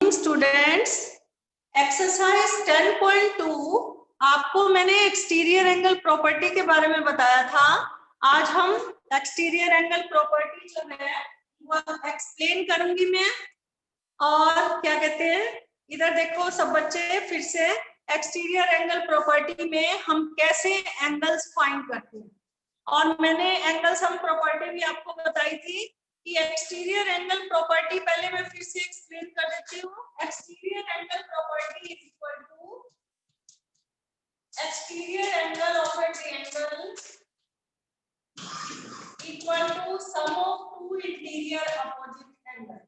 Students, exercise 10.2 आपको मैंने exterior angle property के बारे में बताया था। आज हम एक्सटीरियर एंगल प्रॉपर्टी जो है वो एक्सप्लेन करूंगी मैं। और क्या कहते हैं, इधर देखो सब बच्चे, फिर से एक्सटीरियर एंगल प्रॉपर्टी में हम कैसे एंगल्स फाइंड करते हैं। और मैंने एंगल सम प्रॉपर्टी भी आपको बताई थी कि एक्सटीरियर एंगल प्रॉपर्टी, पहले मैं फिर से एक्सप्लेन कर देती हूँ। Exterior angle property is equal to exterior angle of a triangle equal to sum of two interior opposite angle.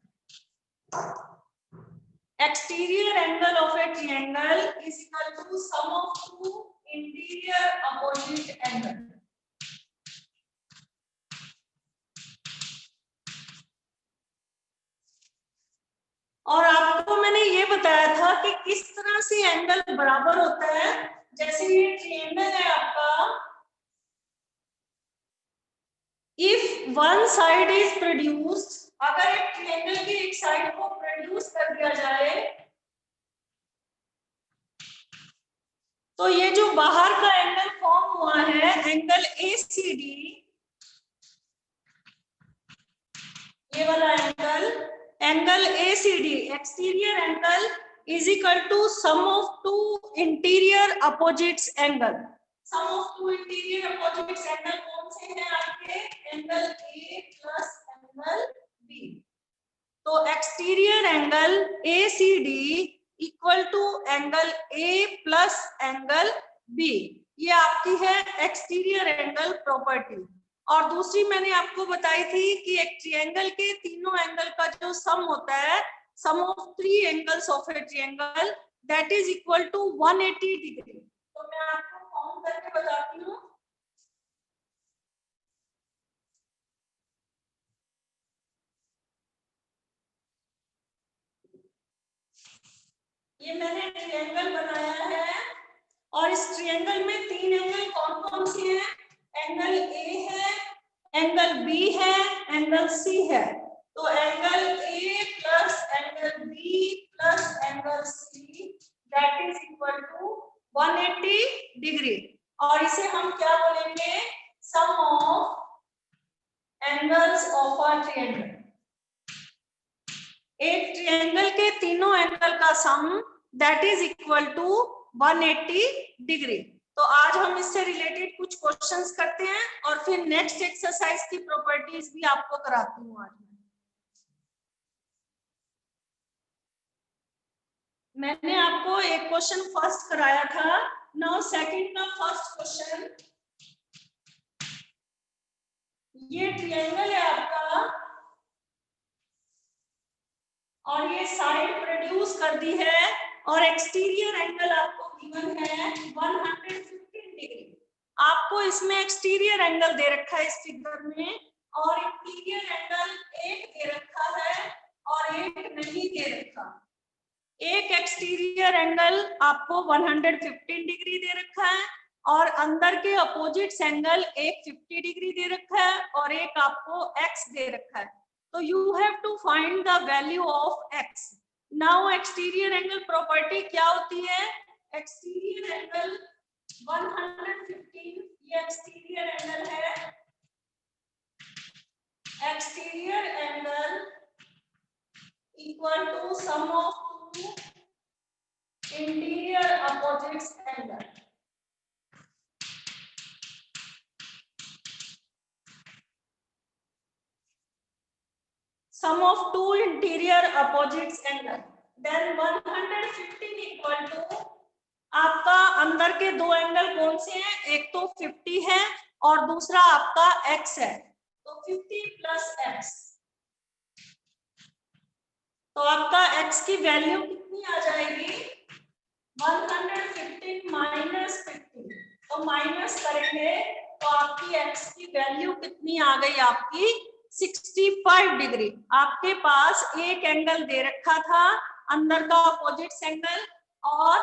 Exterior angle of a triangle is equal to sum of two interior opposite angle. और आपको मैंने ये बताया था कि किस तरह से एंगल बराबर होता है। जैसे ये ट्रायंगल है आपका, if one side is produced, अगर एक ट्रायंगल की एक साइड को प्रोड्यूस कर दिया जाए तो ये जो बाहर का एंगल फॉर्म हुआ है, एंगल एसीडी, ये वाला angle ACD, exterior angle is equal to sum of two interior opposites angle. Sum of two interior opposites angle कौन से हैं आपके? Angle A plus angle B. तो exterior angle ACD equal to angle A plus angle B, ये आपकी है exterior angle property. और दूसरी मैंने आपको बताई थी कि एक ट्रायंगल के तीनों एंगल का जो सम होता है, sum of three angles of a triangle, that is equal to 180 degree. तो मैं आपको फॉर्म करके बताती हूँ। ये मैंने ट्रायंगल बनाया है और इस ट्रायंगल में तीन एंगल कौन कौन से हैं? एंगल ए है, एंगल बी है, एंगल सी है। तो angle A plus angle B plus angle C that is equal to 180 degree. और इसे हम क्या बोलेंगे? Sum of angles of a triangle. एक ट्रायंगल के तीनों एंगल का sum that is equal to 180 degree. तो आज हम इससे रिलेटेड कुछ क्वेश्चंस करते हैं और फिर नेक्स्ट एक्सरसाइज की प्रॉपर्टीज भी आपको कराती हूँ आज मैंने आपको एक क्वेश्चन फर्स्ट कराया था। नाउ सेकंड का फर्स्ट क्वेश्चन, ये ट्रायंगल है आपका और ये साइड प्रोड्यूस कर दी है और एक्सटीरियर एंगल आपको गिवन है 115 डिग्री। आपको इसमें एक्सटीरियर एंगल दे रखा है इस फिगर में, और इंटीरियर एंगल एक दे रखा है और एक नहीं दे रखा। एक एक्सटीरियर एंगल आपको 115 डिग्री दे रखा है और अंदर के अपोजिट एंगल एक 50 डिग्री दे रखा है और एक आपको x दे रखा है। तो you have to find the value of x। Now exterior angle property क्या होती है? एक्सटीरियर एंगल 115, ये एक्सटीरियर एंगल है। Exterior angle equal to sum of two interior opposites angle. Sum of two interior opposites angle, then 115 equal to, आपका अंदर के दो angle कौन से हैं? एक तो 50 है और दूसरा आपका x है। तो 50 प्लस x, तो आपका x की वैल्यू कितनी आ जाएगी? 115 माइनस 50, तो माइनस करेंगे तो आपकी x की वैल्यू कितनी आ गई? आपकी 65 डिग्री। आपके पास एक एंगल दे रखा था अंदर का अपोजिट एंगल, और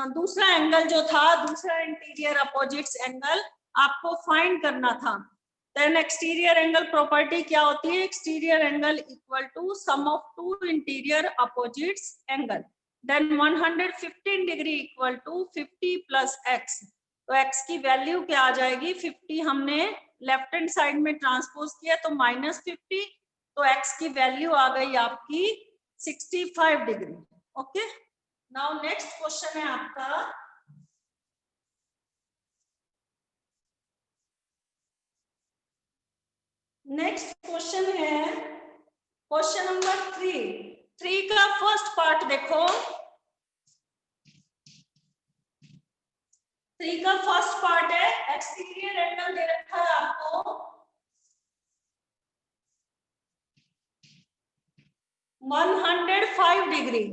दूसरा एंगल जो था, दूसरा इंटीरियर अपोजिट एंगल आपको फाइंड करना था। देन एक्सटीरियर एंगल प्रॉपर्टी क्या होती है? Exterior angle equal to sum of two interior opposites angle. Then 115 degree equal to 50 plus x. तो x की वैल्यू क्या आ जाएगी? 50 हमने लेफ्ट हैंड साइड में ट्रांसपोज किया तो -50, तो x की वैल्यू आ गई आपकी 65 degree. Okay, now next question है आपका नेक्स्ट क्वेश्चन है क्वेश्चन नंबर 3 का फर्स्ट पार्ट देखो। 3 का फर्स्ट पार्ट है एक्सटीरियर एंगल दे रखा है आपको 105 डिग्री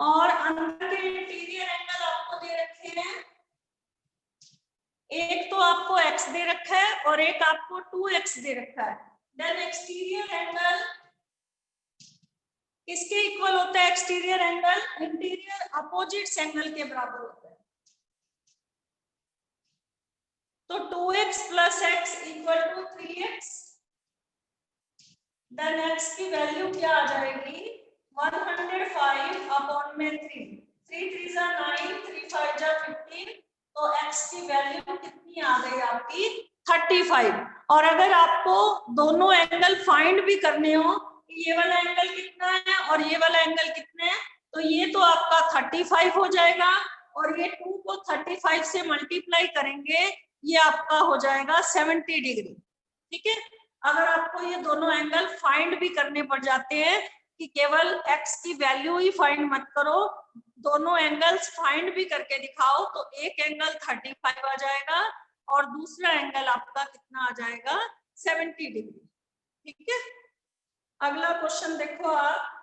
और अंदर के इंटीरियर एंगल आपको दे रखे हैं, एक तो आपको x दे रखा है और एक आपको 2x दे रखा है। देन एक्सटीरियर एंगल किसके इक्वल होता है? Exterior angle interior opposites angle के बराबर होता है। तो 2x plus x equal to 3x। Then x की वैल्यू क्या आ जाएगी? 105 अपॉन में 3, 3 3 जा 9, 3 5 जा 15, तो x की वैल्यू कितनी आ गई आपकी? 35। और अगर आपको दोनों एंगल फाइंड भी करने हो, ये वाला एंगल कितना है और ये वाला एंगल कितना है, तो ये तो आपका 35 हो जाएगा और ये 2 को 35 से मल्टीप्लाई करेंगे, ये आपका हो जाएगा 70 डिग्री। ठीक है, अगर आपको ये दोनों एंगल फाइंड भी करने पड़ जाते हैं कि केवल x की वैल्यू ही फाइंड मत करो, दोनों एंगल्स फाइंड भी करके दिखाओ, तो एक एंगल 35 आ जाएगा और दूसरा एंगल आपका कितना आ जाएगा? 70 डिग्री। ठीक है, अगला क्वेश्चन देखो आप।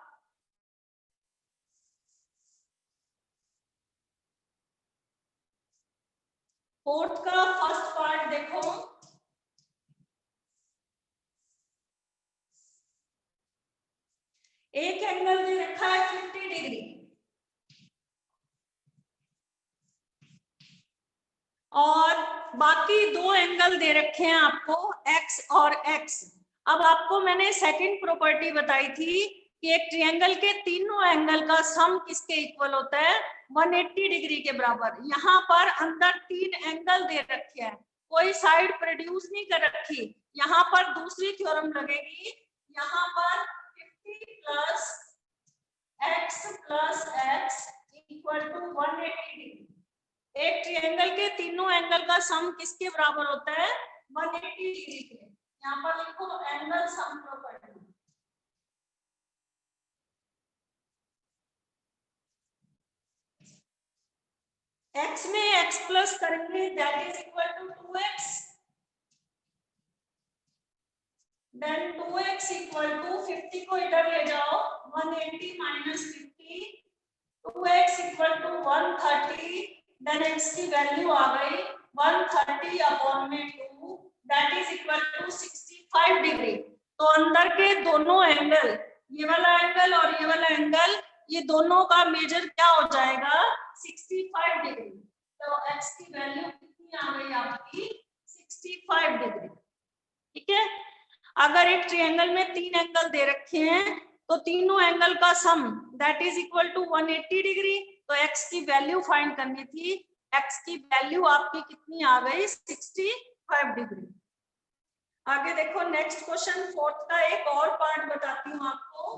फोर्थ का फर्स्ट पार्ट देखो। एक एंगल दे रखा है 50 डिग्री और बाकी दो एंगल दे रखे हैं आपको x और x। अब आपको मैंने सेकंड प्रॉपर्टी बताई थी कि एक ट्रायंगल के तीनों एंगल का सम किसके इक्वल होता है? 180 डिग्री के बराबर। यहाँ पर अंदर 3 एंगल दे रखे हैं, कोई साइड प्रोड्यूस नहीं कर रखी। यहाँ पर दूसरी थ्योरम लगेगी, यहाँ पर 50 plus x plus x equal to 180 degree. एक ट्रायंगल के तीनों एंगल का सम किसके बराबर होता है? 180 डिग्री के। यहाँ पर लिखो एंगल सम प्रॉपर्टी। x में x प्लस करेंगे, that is equal to 2x। Then 2x equal to 50 को इधर ले जाओ, 180 minus 50, 2x equal to 130। Then x की वैल्यू आ गई 130 अपॉन में 2, that is equal to 65 degree. तो अंदर के दोनों एंगल, ये वाला एंगल और ये वाला एंगल, ये दोनों का मेजर क्या हो जाएगा? 65 डिग्री। तो x की वैल्यू कितनी आ गई आपकी? 65 डिग्री। ठीक है, अगर एक ट्रायंगल में 3 एंगल दे रखे हैं तो तीनों एंगल का sum that is equal to 180 degree. तो x की वैल्यू फाइंड करनी थी, x की वैल्यू आपकी कितनी आ गई? 65 डिग्री। आगे देखो नेक्स्ट क्वेश्चन, फोर्थ का एक और पार्ट बताती हूँ आपको।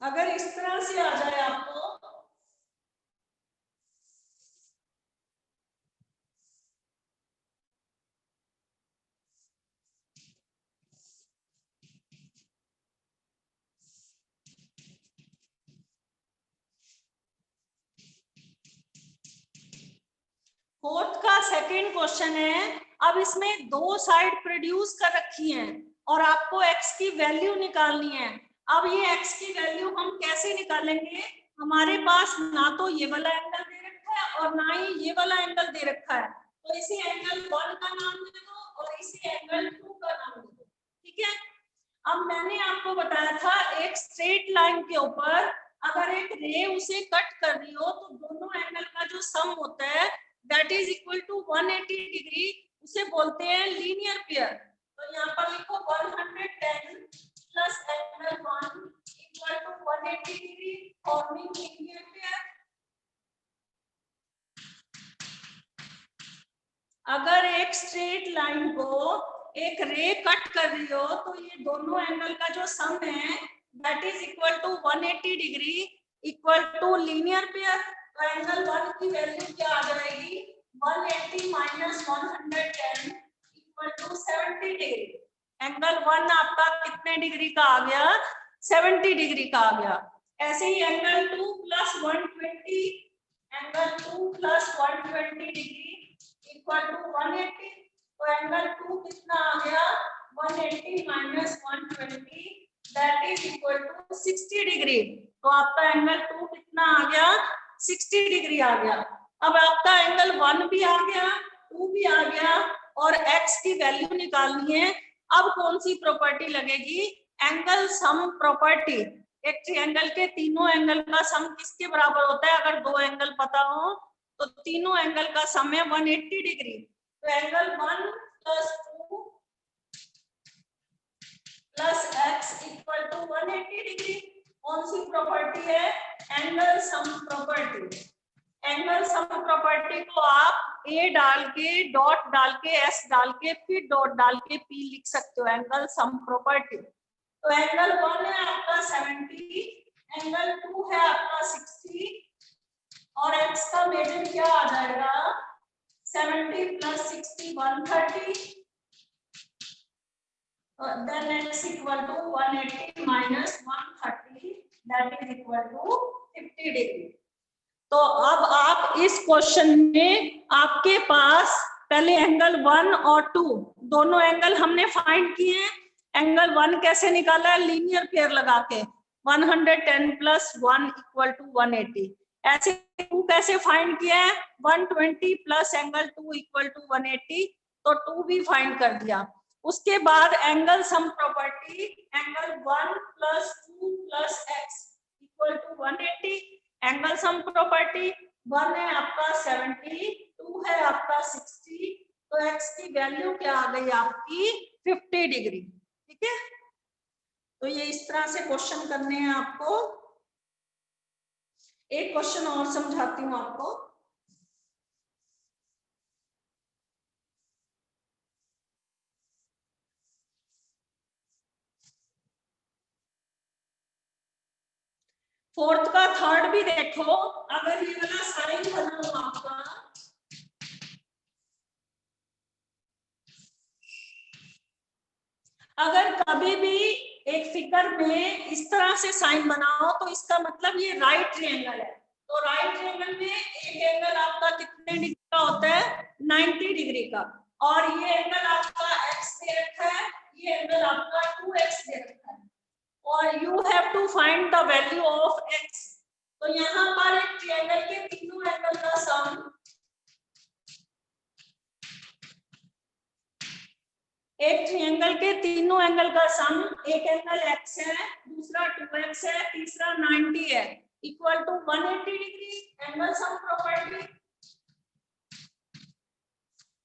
अगर इस तरह से आ जाए आपको, फोर्थ का सेकंड क्वेश्चन है। अब इसमें दो साइड प्रोड्यूस कर रखी हैं और आपको x की वैल्यू निकालनी है। अब ये x की वैल्यू हम कैसे निकालेंगे? हमारे पास ना तो ये वाला एंगल दे रखा है और ना ही ये वाला एंगल दे रखा है, तो इसी एंगल 1 का नाम दे दो और इसी एंगल 2 का नाम दे दो। ठीक है, अब मैंने आपको बताया था एक स्ट्रेट लाइन के ऊपर अगर एक रे उसे कट कर रही हो तो दोनों एंगल का जो सम होता है that is equal to 180 degree, उसे बोलते हैं लीनियर पेयर। तो यहाँ पर लिखो 110 plus angle 1 equal to 180 degree forming linear pair. अगर एक स्ट्रेट लाइन को एक रे कट कर रही हो तो ये दोनों एंगल का जो सम है that is equal to 180 degree equal to linear pair. तो एंगल 1 की वैल्यू क्या आ जाएगी, 180 minus 110 equal to 70 degree. Angle 1 आपका कितने डिग्री का आ गया, 70 डिग्री का आ गया। ऐसे ही angle 2 plus 120, angle 2 plus 120 degree equal to 180। तो एंगल 2 कितना आ गया, 180 minus 120 that is equal to 60 degree. तो आपका एंगल 2 कितना आ गया, 60 डिग्री आ गया। अब आपका एंगल 1 भी आ गया, 2 भी आ गया और x की वैल्यू निकालनी है। अब कौन सी प्रॉपर्टी लगेगी, एंगल सम प्रॉपर्टी। एक ट्रायंगल के तीनों एंगल का सम किसके बराबर होता है, अगर दो एंगल पता हो तो तीनों एंगल का सम है 180 डिग्री। तो angle 1 plus 2 plus x equal to 180 degree. कौन सी प्रॉपर्टी है, angle sum property. Angle sum property को आप a डाल के, डॉट डाल के, s डाल के, फिर डॉट डाल के p लिख सकते हो, एंगल सम प्रॉपर्टी। तो एंगल 1 है आपका 70, एंगल 2 है आपका 60 और x का मेजर क्या आ जाएगा, 70 plus 60 130, then x equal to 180 minus 130 that is equal to 50 degree. तो अब आप इस क्वेश्चन में आपके पास पहले एंगल 1 और 2 दोनों एंगल हमने फाइंड किए हैं। एंगल 1 कैसे निकाला है, लीनियर पेयर लगा के 110 प्लस 1 इक्वल टू 180। ऐसे 2 कैसे फाइंड किया है, 120 प्लस एंगल 2 इक्वल टू 180, तो 2 भी फाइंड कर दिया। उसके बाद angle sum property, angle 1 plus 2 plus x equal to 180। Angle sum property 1 है आपका 70, 2 है आपका 60, तो x की वैल्यू क्या आ गई आपकी 50 डिग्री। ठीक है, तो ये इस तरह से क्वेश्चन करने हैं आपको। एक क्वेश्चन और समझाती हूँ आपको। फोर्थ का थर्ड भी देखो, अगर ये वाला साइन बना हो आपका, अगर कभी भी एक फिगर में इस तरह से साइन बनाओ तो इसका मतलब ये राइट ट्रायंगल है। तो राइट ट्रायंगल में एक एंगल आपका कितने डिग्री का होता है, 90 डिग्री का, और ये एंगल आपका x दे रखा है, ये एंगल आपका 2x दे रखा है, और you have to find the value of x। तो यहाँ पर एक ट्रायंगल के तीनों एंगल का सम, एक ट्रायंगल के तीनों एंगल का सम, एक एंगल x है, दूसरा 2x है, तीसरा 90 है, equal to 180 degree. Angle sum property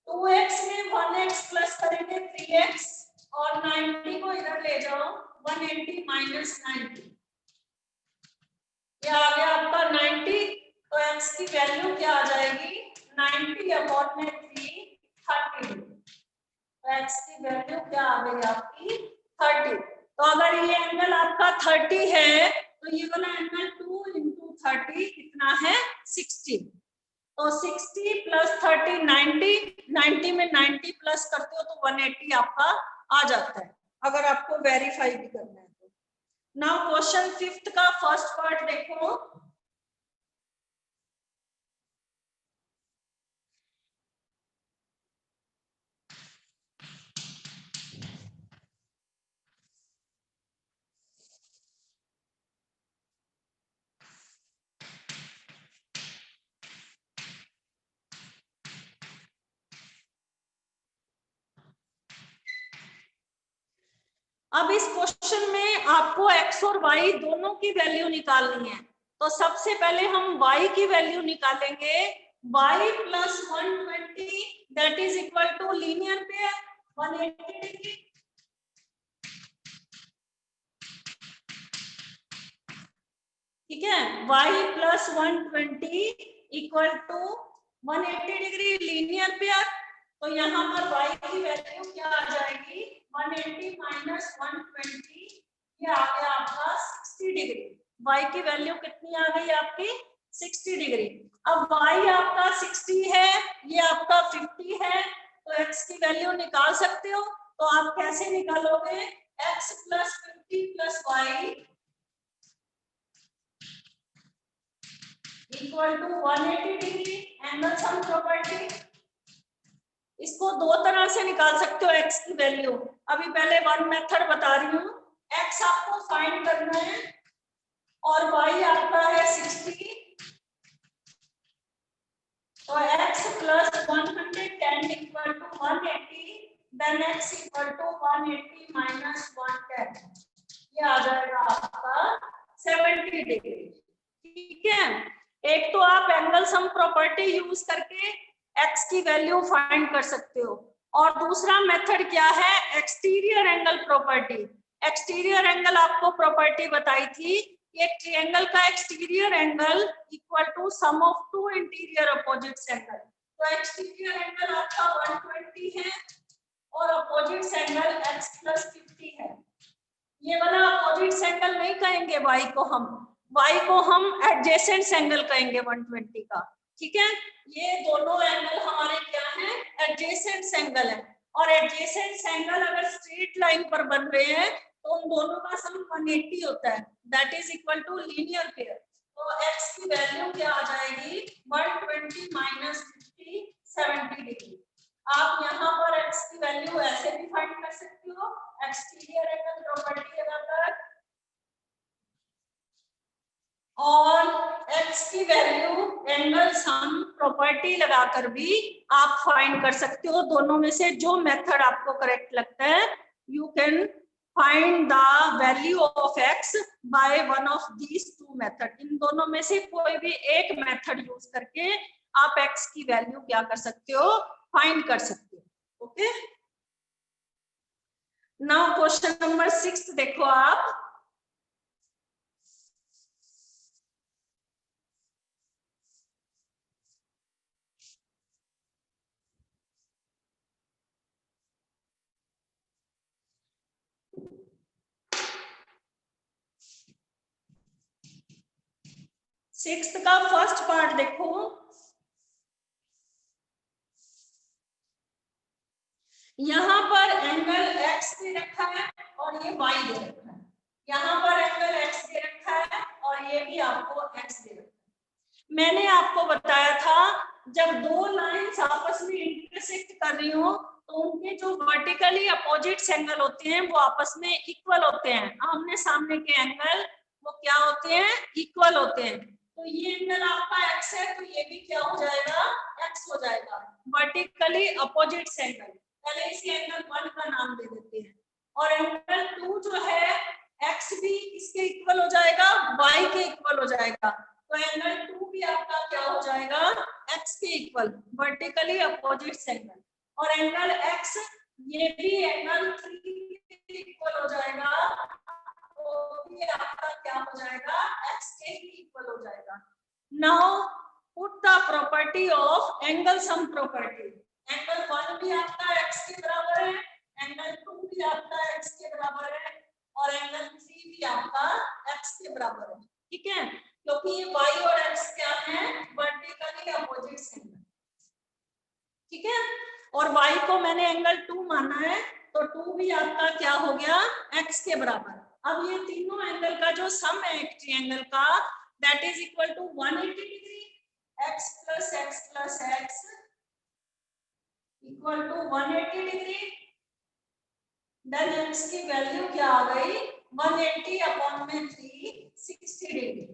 2x में 1x प्लस करेंगे 3x और 90 को इधर ले जाओ, 180 माइनस 90, क्या आ गया आपका 90। तो x की वैल्यू क्या आ जाएगी, 90 अपॉन में 3 30। x की वैल्यू क्या आ गई आपकी 30। तो अगर ये एंगल आपका 30 है तो ये वाला एंगल 2 इंटू 30 कितना है 60। तो 60 प्लस 30 90, 90 में 90 प्लस करते हो तो 180 आपका आ जाता है, अगर आपको वेरीफाई भी करना है तो। नाउ क्वेश्चन फिफ्थ का फर्स्ट पार्ट देखो। अब इस क्वेश्चन में आपको x और y दोनों की वैल्यू निकालनी है। तो सबसे पहले हम y की वैल्यू निकालेंगे। y plus 120 that is equal to linear pair 180 degree. ठीक है, y plus 120 equal to 180 degree linear pair. तो यहाँ पर y की वैल्यू क्या आ जाएगी, 180 माइनस 120, ये आ गया आपका 60 डिग्री। y की वैल्यू कितनी आ गई आपकी, 60 डिग्री। अब y आपका 60 है, ये आपका 50 है, तो x की वैल्यू निकाल सकते हो। तो आप कैसे निकालोगे, x plus 50 plus y equal to 180 degree angle sum property. इसको दो तरह से निकाल सकते हो x की वैल्यू। अभी पहले वन मेथड बता रही हूँ। x आपको फाइंड करना है और y आपका है 60, तो x plus 110 equal to 180, then x equal to 180 minus 110, ये आ जाएगा आपका 70 डिग्री। ठीक है, एक तो आप एंगल सम प्रॉपर्टी यूज करके x की वैल्यू फाइंड कर सकते हो, और दूसरा मेथड क्या है, exterior angle property. Exterior angle आपको प्रॉपर्टी बताई थी, एक ट्रायंगल का exterior angle equal to sum of two interior opposites angle. तो एक्सटीरियर एंगल आपका 120 है और अपोजिट्स एंगल x प्लस 50 है। ये वाला अपोजिट्स एंगल नहीं कहेंगे y को हम एडजेसेंट एंगल कहेंगे 120 का। ठीक है, ये दोनों एंगल हमारे क्या हैं, एडजेसेंट एंगल है। और एडजेसेंट एंगल अगर स्ट्रेट लाइन पर बन रहे हैं तो उन दोनों का सम 180 होता है, that is equal to linear pair. तो x की वैल्यू क्या आ जाएगी, 120 माइनस 50 70 डिग्री। आप यहाँ पर x की वैल्यू ऐसे भी फाइंड कर सकते हो, एक्सटीरियर एंगल प्रॉपर्टी लगाकर, और x की वैल्यू एंगल सम प्रॉपर्टी लगाकर भी आप फाइंड कर सकते हो। दोनों में से जो मेथड आपको करेक्ट लगता है, you can find the value of x by one of these two method. इन दोनों में से कोई भी एक मेथड यूज करके आप x की वैल्यू क्या कर सकते हो, फाइंड कर सकते हो। ओके, नाउ क्वेश्चन नंबर 6 देखो आप। सिक्स्थ का फर्स्ट पार्ट देखो, यहाँ पर एंगल x दे रखा है और ये y दे रखा है। यहाँ पर एंगल x दे रखा है और ये भी आपको x दे रखा है। मैंने आपको बताया था जब दो लाइंस आपस में इंटरसेक्ट कर रही हो तो उनके जो वर्टिकली अपोजिट एंगल होते हैं वो आपस में इक्वल होते हैं। आमने सामने के एंगल वो क्या होते हैं, इक्वल होते हैं। तो ये एंगल आपका x है तो ये भी क्या हो जाएगा, x हो जाएगा, वर्टिकली अपोजिट एंगल। पहले इसी एंगल 1 का नाम दे देते हैं। और एंगल 2 जो है x भी इसके इक्वल हो जाएगा, y के इक्वल हो जाएगा। तो एंगल 2 भी आपका क्या हो जाएगा, x के इक्वल, वर्टिकली अपोजिट एंगल। और एंगल x ये भी एंगल 3 के इक्वल हो जाएगा, तो भी आपका क्या हो जाएगा, x के ही इक्वल हो जाएगा। Now put the property of angle sum property. Angle 1 भी आपका x के बराबर है, एंगल 2 भी आपका x के बराबर है, और एंगल 3 भी आपका x के बराबर है। ठीक है, क्योंकि ये y और x क्या है, वर्टिकली अपोजिट एंगल। ठीक है, और y को मैंने एंगल 2 माना है तो 2 भी आपका क्या हो गया, x के बराबर। अब ये तीनों एंगल का जो सम है एक ट्रायंगल का, that is equal to 180 degree, x plus x plus x equal to 180 degree. Then x की वैल्यू क्या आ गई, 180 अपॉन में 3 60 डिग्री।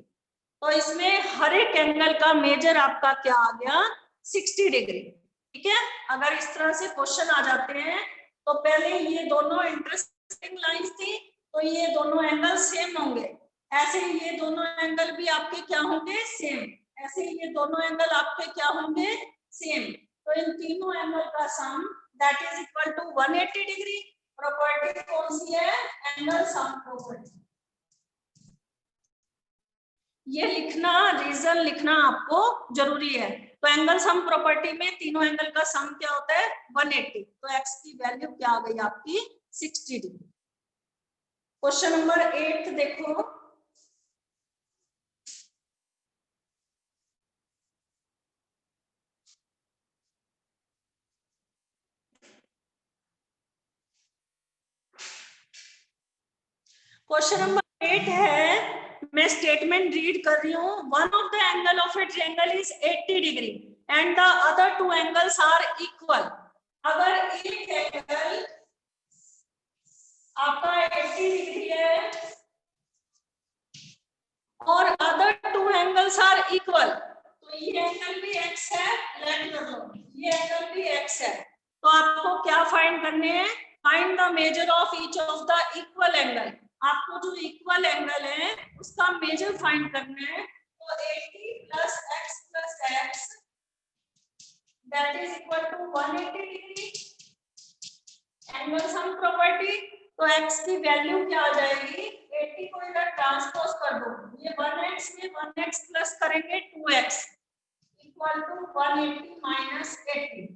तो इसमें हर एक एंगल का मेजर आपका क्या आ गया, 60 डिग्री। ठीक है, अगर इस तरह से क्वेश्चन आ जाते हैं तो पहले ये दोनों इंटरसेक्टिंग लाइंस थी तो ये दोनों एंगल सेम होंगे, ऐसे ये दोनों एंगल भी आपके क्या होंगे, सेम। ऐसे ये दोनों एंगल आपके क्या होंगे, सेम। तो इन तीनों एंगल का sum that is equal to 180 degree. Property कौन सी है, एंगल सम प्रॉपर्टी। ये लिखना, रीजन लिखना आपको जरूरी है। तो एंगल सम प्रॉपर्टी में तीनों एंगल का सम क्या होता है, 180। तो एक्स की वैल्यू क्या आ गई आपकी, 60 डिग्री। क्वेश्चन नंबर 8 देखो। क्वेश्चन नंबर 8 है, मैं स्टेटमेंट रीड कर रही हूँ। One of the angle of a triangle is 80 degree and the other two angles are equal. अगर एक एंगल आपका 80 डिग्री है और other two angles are equal, तो ये एंगल भी x है, लेट कर लो, ये एंगल भी x है। तो आपको क्या फाइंड करने हैं, find the measure of each of the equal angle. आपको जो इक्वल एंगल है उसका मेजर फाइंड करना है। तो 80 plus x plus x that is equal to 180 degree. Angle sum property, तो x की वैल्यू क्या आ जाएगी, 80 को इधर ट्रांसपोज कर दो, ये 1x में 1x प्लस करेंगे 2x इक्वल टू 180 माइनस 80।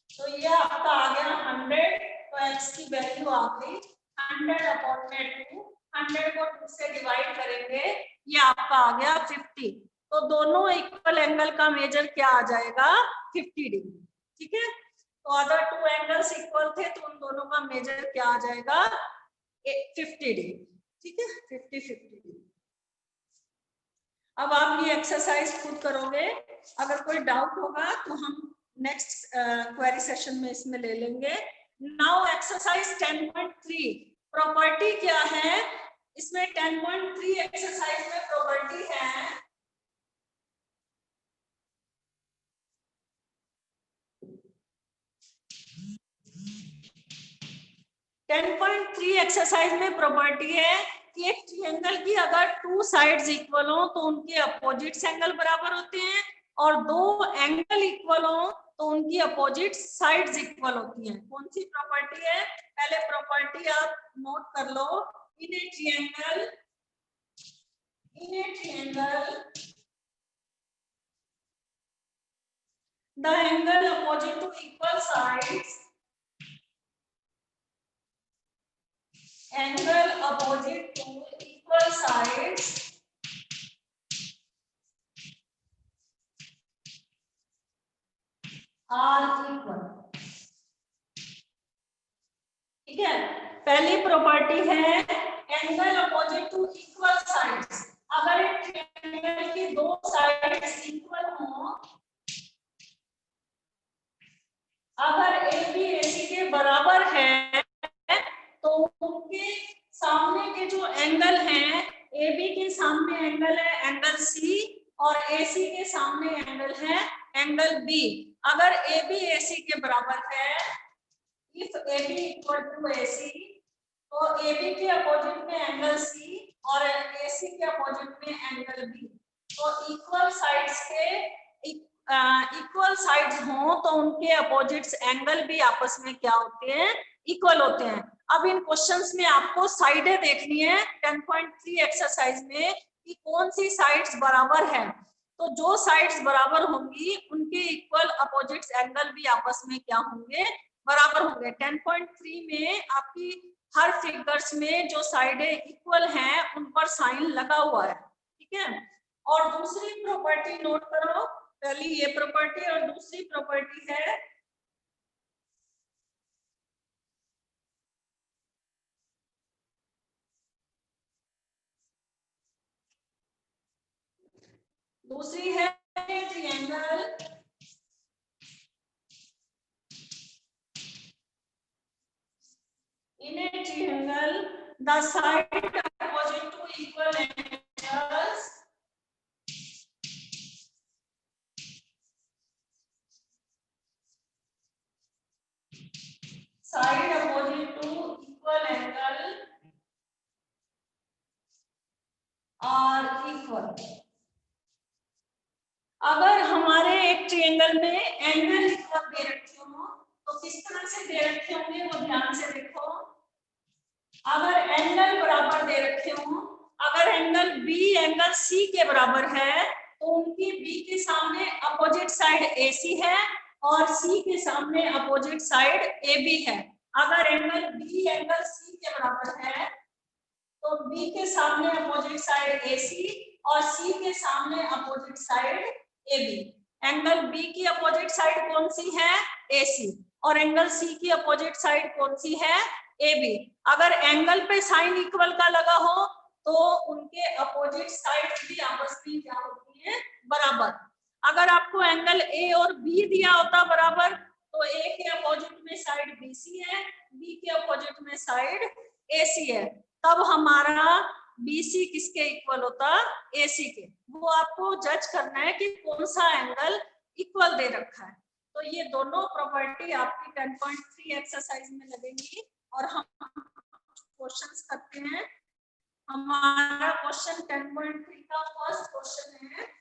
तो ये आपका आ गया 100। तो x की वैल्यू आ गई 100 अपॉन में 2। 100 को 2 से डिवाइड करेंगे, ये आपका आ गया 50। तो दोनों इक्वल एंगल का मेजर क्या आ जाएगा, 50 डिग्री। ठीक है, तो अदर टू एंगल्स इक्वल थे तो उन दोनों का मेजर क्या आ जाएगा, 50 डिग्री। ठीक है, 50 डिग्री। अब आप ये एक्सरसाइज खुद करोगे। अगर कोई डाउट होगा तो हम नेक्स्ट क्वेरी सेशन में इसमें ले लेंगे। नाउ एक्सरसाइज 10.3 प्रॉपर्टी क्या है, इसमें 10.3 एक्सरसाइज में प्रॉपर्टी है 10.3 एक्सरसाइज में प्रॉपर्टी है कि एक ट्रायंगल की अगर टू साइड्स इक्वल हो तो उनके अपोजिट्स एंगल बराबर होते हैं, और दो एंगल इक्वल हो तो उनकी अपोजिट साइड्स इक्वल होती हैं। कौन सी प्रॉपर्टी है, पहले प्रॉपर्टी आप नोट कर लो। In a triangle the angle opposite to equal sides, angle opposite to equal sides are equal। ठीक है, पहली प्रॉपर्टी है angle opposite to equal sides. अगर एक ट्रायंगल की दो साइड्स इक्वल हो, अगर ए बी ए सी के बराबर है तो उनके सामने के जो एंगल हैं, ए बी के सामने एंगल है एंगल सी और ए सी के सामने एंगल है एंगल बी। अगर ए बी ए सी के बराबर है, if A B equal to A C, तो ए बी के अपोजिट में एंगल सी और ए सी के अपोजिट में एंगल बी। तो इक्वल साइड्स के इक्वल साइड्स हो तो उनके अपोजिट्स एंगल भी आपस में क्या होते हैं, इक्वल होते हैं। अब इन क्वेश्चंस में आपको साइडें देखनी है 10.3 एक्सरसाइज में कि कौन सी साइड्स बराबर है। तो जो साइड्स बराबर होंगी उनके इक्वल अपोजिट्स एंगल भी आपस में क्या होंगे, बराबर होंगे। 10.3 में आपकी हर फिगर्स में जो साइडें इक्वल हैं उन पर साइन लगा हुआ है। ठीक है, और दूसरी प्रॉपर्टी नोट करो, पहली ये प्रॉपर्टी और दूसरी प्रॉपर्टी है triangle in a triangle the side opposite to equal angles side opposite to equal angle are equal। दे रखे होंगे वो ध्यान से देखो। अगर एंगल बराबर दे रखे हो, अगर एंगल बी एंगल सी के बराबर है तो उनकी बी के सामने अपोजिट साइड AC है और सी के सामने अपोजिट साइड AB है। अगर एंगल बी एंगल सी के बराबर है तो बी के सामने अपोजिट साइड AC और सी के सामने opposite side AB। Angle B की अपोजिट साइड कौन सी है? AC। और एंगल सी की अपोजिट साइड कौन सी है? AB। अगर एंगल पे साइन इक्वल का लगा हो तो उनके अपोजिट साइड भी आपस में क्या होती है? बराबर। अगर आपको एंगल A और B दिया होता बराबर तो A के अपोजिट में साइड BC है, B के अपोजिट में साइड AC है, तब हमारा BC किसके इक्वल होता? AC के। वो आपको जज करना है कि कौन सा एंगल इक्वल दे रखा है। तो ये दोनों प्रॉपर्टी आपकी 10.3 एक्सरसाइज में लगेंगी और हम क्वेश्चंस करते हैं। हमारा क्वेश्चन 10.3 का फर्स्ट क्वेश्चन है,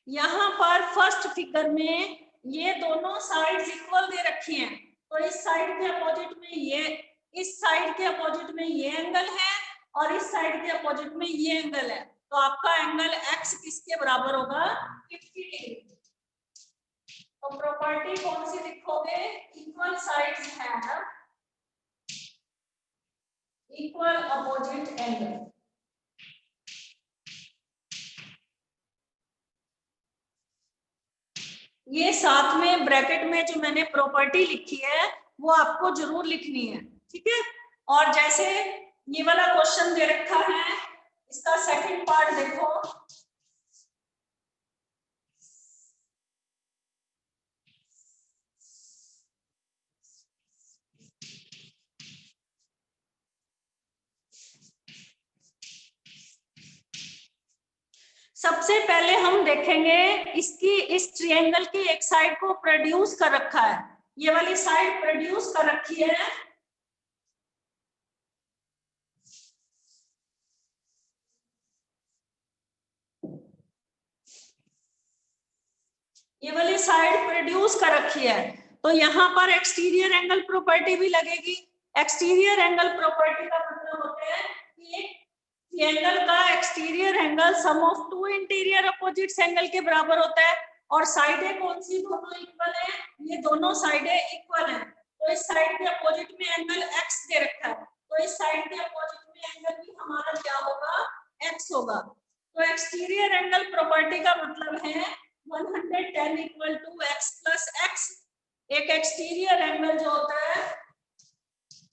यहाँ पर फर्स्ट फिगर में ये दोनों साइड्स इक्वल दे रखी हैं, तो इस साइड के अपोजिट में ये, इस साइड के अपोजिट में ये एंगल है और इस साइड के अपोजिट में ये एंगल है, तो आपका एंगल x किसके बराबर होगा? 50 डिग्री। तो प्रॉपर्टी कौन सी लिखोगे? Equal sides have equal opposite angle. ये साथ में ब्रैकेट में जो मैंने प्रॉपर्टी लिखी है वो आपको जरूर लिखनी है, ठीक है। और जैसे ये वाला क्वेश्चन दे रखा है, इसका सेकंड पार्ट देखो। सबसे पहले हम देखेंगे इसकी, इस ट्रायंगल की एक साइड को प्रोड्यूस कर रखा है, ये वाली साइड प्रोड्यूस कर रखी है। ये वाली साइड प्रोड्यूस कर रखी है, तो यहाँ पर एक्सटीरियर एंगल प्रॉपर्टी भी लगेगी। एक्सटीरियर एंगल प्रॉपर्टी का मतलब होता है कि ट्रायंगल का exterior angle sum of two interior opposites angle के बराबर होता है। और साइडें कौन सी दोनों इक्वल है? ये दोनों साइडें इक्वल हैं, तो इस साइड के अपोजिट में एंगल x दे रखा है, तो इस साइड के अपोजिट में एंगल भी हमारा क्या होगा? x होगा। तो एक्सटीरियर एंगल प्रॉपर्टी का मतलब है 110 equal to x plus x। एक एक्सटीरियर एंगल जो होता है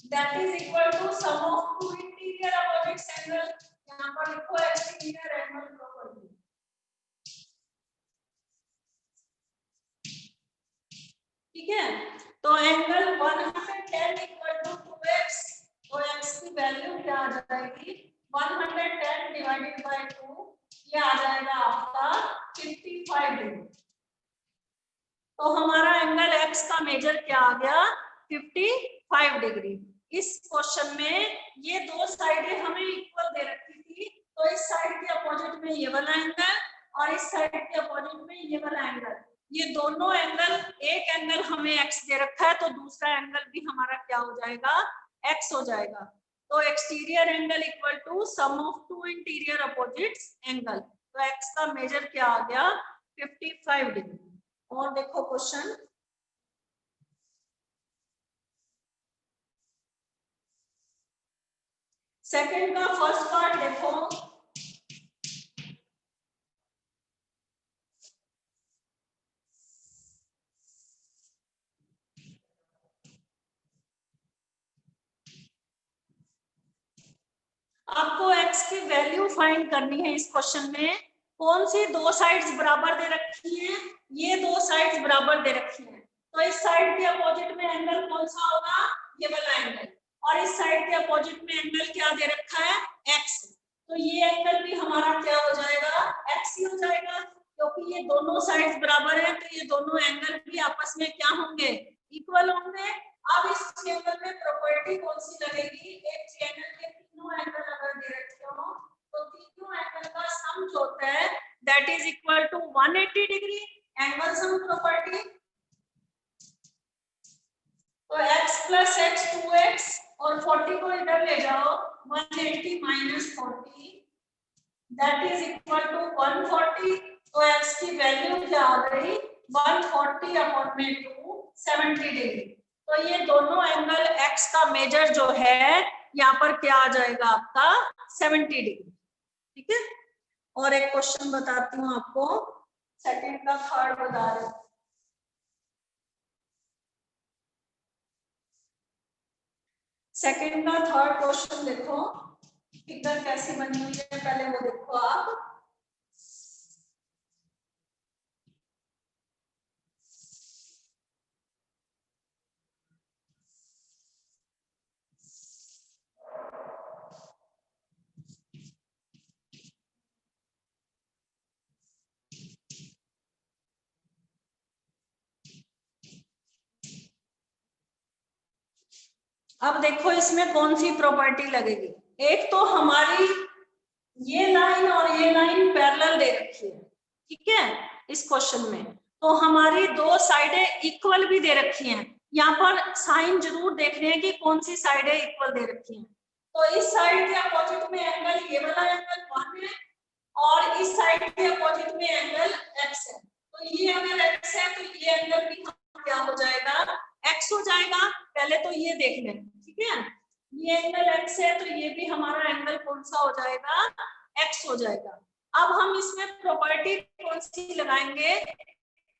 that is equal to sum of two interior opposites angle. यहाँ पर लिखो एक्सटीरियर एंगल प्रॉपर्टी, ठीक है। तो एंगल 110 इक्वल टू 2x, तो x की वैल्यू क्या आ जाएगी? 110 डिवाइडेड बाय 2, ये आ जाएगा आपका 55 डिग्री। तो हमारा एंगल x का मेजर क्या आ गया? 55 डिग्री। इस क्वेश्चन में ये दो साइडें हमें इक्वल दे रखी थी, तो इस साइड के अपोजिट में ये वाला एंगल और इस साइड के अपोजिट में ये वाला एंगल, ये दोनों एंगल, एक एंगल हमें x दे रखा है तो दूसरा एंगल भी हमारा क्या हो जाएगा? x हो जाएगा। तो exterior angle equal to sum of two interior opposites angle, तो x का मेजर क्या आ गया? 55 डिग्री। और देखो क्वेश्चन, सेकंड का फर्स्ट पार्ट देखो। आपको x की वैल्यू फाइंड करनी है। इस क्वेश्चन में कौन सी दो साइड्स बराबर दे रखी हैं? ये दो साइड्स बराबर दे रखी हैं, तो इस साइड के अपोजिट में एंगल कौन सा होगा? ये वाला एंगल। और इस साइड के अपोजिट में एंगल क्या दे रखा है? x। तो ये एंगल भी हमारा क्या हो जाएगा? x ही हो जाएगा। क्योंकि ये दोनों साइड्स बराबर है तो ये दोनों एंगल भी आपस में क्या होंगे, इक्वल होंगे। अब इस ट्रायंगल में प्रॉपर्टी कौन सी लगेगी, एक ट्रायंगल के तीनों एंगल अगर दे रखे हो तो तीनों एंगल का सम जो होता है that is equal to 180 degree, angle sum property. तो x प्लस एक्स 2x और 40 को इधर ले जाओ, 180 minus 40 that is equal to 140। तो x की वैल्यू क्या आ गई, 140 अपॉन में 2 70 डिग्री। तो ये दोनों एंगल x का मेजर जो है यहाँ पर क्या आ जाएगा आपका 70 डिग्री। ठीक है, और एक क्वेश्चन बताती हूँ आपको, सेकंड का थर्ड बता रही हूँ। सेकंड का थर्ड क्वेश्चन देखो, फिगर कैसी बनी हुई है पहले वो देखो आप। अब देखो इसमें कौन सी प्रॉपर्टी लगेगी। एक तो हमारी ये लाइन और ये लाइन पैरेलल दे रखी है, ठीक है, इस क्वेश्चन में। तो हमारी दो साइडें इक्वल भी दे रखी हैं। यहाँ पर साइन जरूर देखने हैं कि कौन सी साइडें इक्वल दे रखी हैं। तो इस साइड के अपोजिट में एंगल ये वाला एंगल 1 है और इस साइड के अपोजिट में एंगल x है। तो ये अगर x है तो ये एंगल भी क्या हो जाएगा, x हो जाएगा। पहले तो ये देख लें, ठीक है, ये एंगल x है तो ये भी हमारा एंगल कौन सा हो जाएगा, x हो जाएगा। अब हम इसमें प्रॉपर्टी कौन सी लगाएंगे,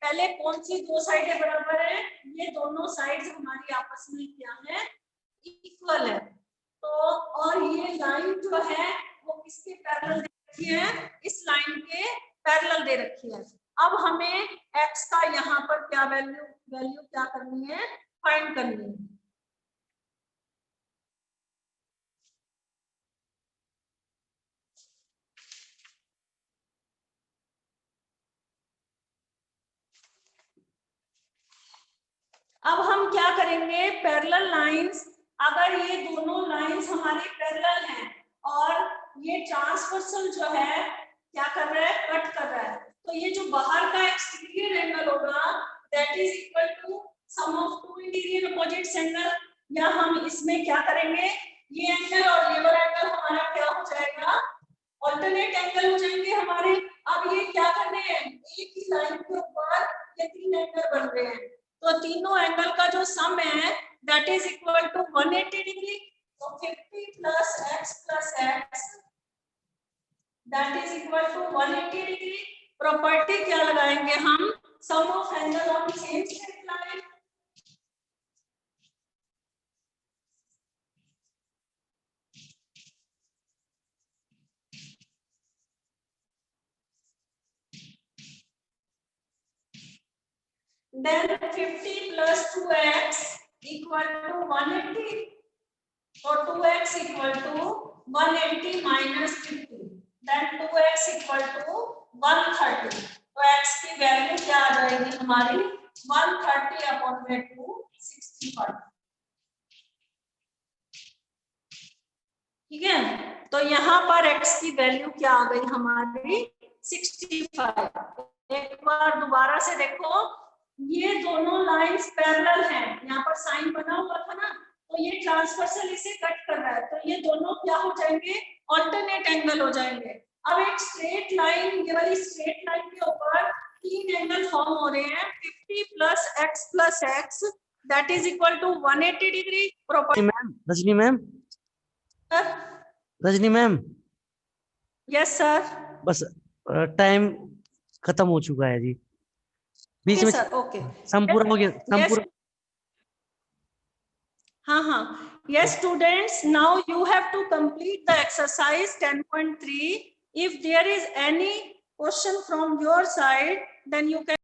पहले कौन सी दो साइडें बराबर है, ये दोनों साइड्स हमारी आपस में क्या है, इक्वल है। तो और ये लाइन जो है वो किसके पैरेलल दे रखी है, इस लाइन के पैरेलल दे रखी है। अब हमें x का यहाँ पर क्या वैल्यू क्या करनी है, फाइंड करनी है। अब हम क्या करेंगे, पैरेलल लाइंस, अगर ये दोनों लाइंस हमारी पैरेलल हैं और ये ट्रांसवर्सल जो है क्या कर रहा है, कट कर रहा है, तो ये जो बाहर का एक्सटीरियर एंगल होगा that is equal to sum of two interior opposites angle. या हम इसमें क्या करेंगे, ये एंगल और ये वाला एंगल हमारा क्या हो जाएगा, ऑल्टरनेट एंगल हो जाएंगे हमारे। अब ये क्या करने हैं, एक ही लाइन के ऊपर ये तीन एंगल बन रहे हैं, तो तीनों एंगल का जो सम है that is equal to 180 degree. तो 50 plus x that is equal to 180 degree. Property क्या लगाएंगे हम, sum of angle on same straight line. Then 50 plus 2x equal to 180 or 2x equal to 180 minus 50, then 2x equal to 130। तो x की value क्या आ जाएगी हमारी, 130 upon में 2 65। ठीक है, तो यहाँ पर x की वैल्यू क्या आ गई हमारी 65। एक बार दोबारा से देखो, ये दोनों लाइंस पैरेलल हैं, यहाँ पर साइन बना हुआ था ना, तो ये ट्रांसवर्सल इसे कट कर रहा है, तो ये दोनों क्या हो जाएंगे, ऑल्टरनेट एंगल हो जाएंगे। अब एक स्ट्रेट लाइन, ये वाली स्ट्रेट लाइन के ऊपर तीन एंगल फॉर्म हो रहे हैं, 50 plus x that is equal to 180 degree. Rajni ma'am, Rajni ma'am, yes sir, बस टाइम खत्म हो चुका है जी, बीच में सर ओके, सम पूरा हो गया, सम पूरा। हाँ, yes students, now you have to complete the exercise 10.3. If there is any question from your side, then you can